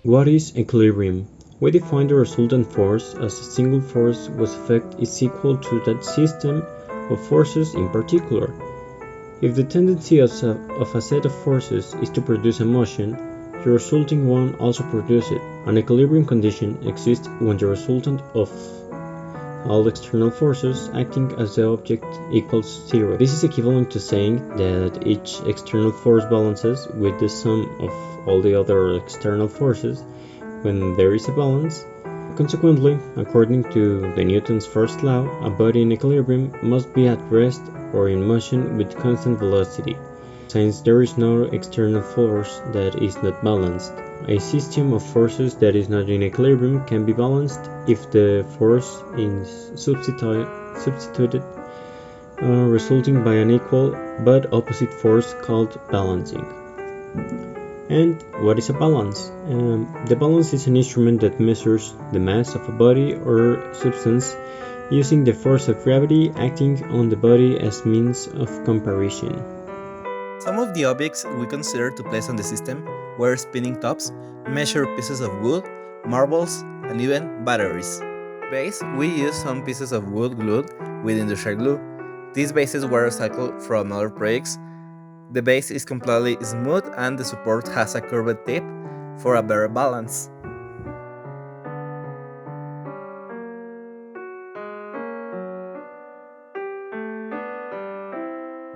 What is equilibrium? We define the resultant force as a single force whose effect is equal to that system of forces in particular. If the tendency of a set of forces is to produce a motion, the resulting one also produces it. An equilibrium condition exists when the resultant of all external forces acting as the object equals zero. This is equivalent to saying that each external force balances with the sum of all the other external forces when there is a balance. Consequently, according to the Newton's first law, a body in equilibrium must be at rest or in motion with constant velocity, since there is no external force that is not balanced. A system of forces that is not in equilibrium can be balanced if the force is substituted, resulting by an equal but opposite force called balancing. And what is a balance? The balance is an instrument that measures the mass of a body or substance using the force of gravity acting on the body as means of comparison. Some of the objects we consider to place on the system were spinning tops, measured pieces of wood, marbles, and even batteries. Base, we used some pieces of wood glued with industrial glue. These bases were recycled from other projects. The base is completely smooth and the support has a curved tip for a better balance.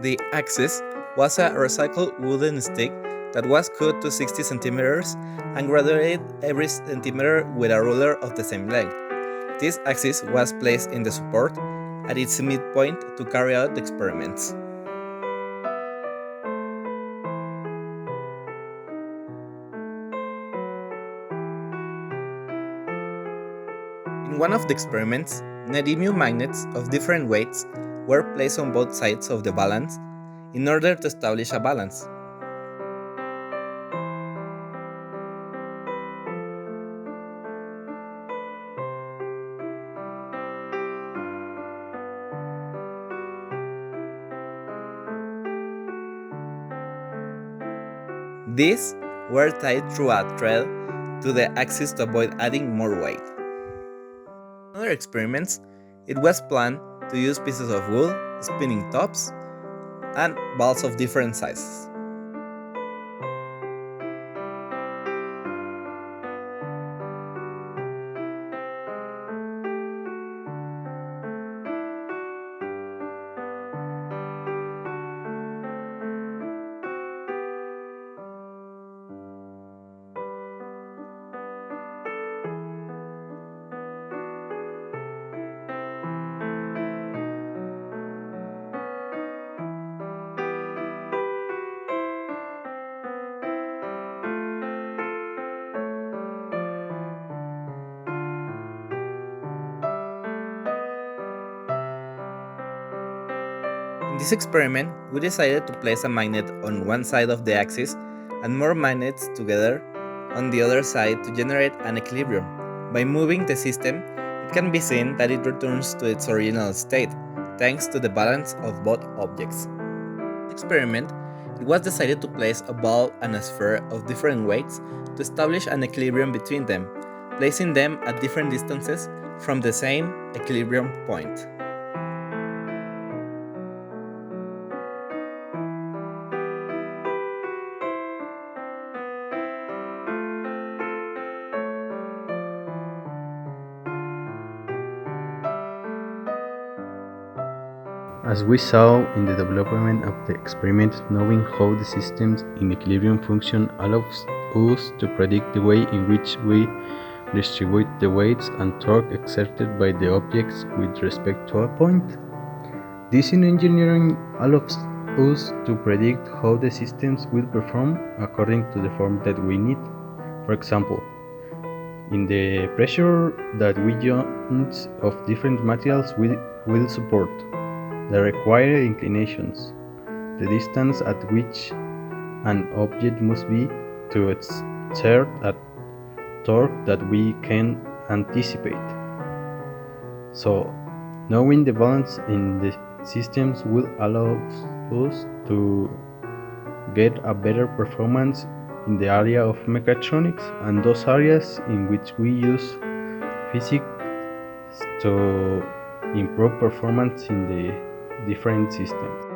The axis was a recycled wooden stick that was cut to 60 centimeters and graduated every centimeter with a ruler of the same length. This axis was placed in the support at its midpoint to carry out the experiments. In one of the experiments, neodymium magnets of different weights were placed on both sides of the balance in order to establish a balance. These were tied through a thread to the axis to avoid adding more weight. In other experiments, it was planned to use pieces of wood, spinning tops, and balls of different sizes. In this experiment, we decided to place a magnet on one side of the axis and more magnets together on the other side to generate an equilibrium. By moving the system, it can be seen that it returns to its original state, thanks to the balance of both objects. In the experiment, it was decided to place a ball and a sphere of different weights to establish an equilibrium between them, placing them at different distances from the same equilibrium point. As we saw in the development of the experiment, knowing how the systems in equilibrium function allows us to predict the way in which we distribute the weights and torque exerted by the objects with respect to a point. This in engineering allows us to predict how the systems will perform according to the form that we need. For example, in the pressure that we joints of different materials will support, the required inclinations, the distance at which an object must be to exert a torque that we can anticipate. So, knowing the balance in the systems will allow us to get a better performance in the area of mechatronics and those areas in which we use physics to improve performance in the different systems.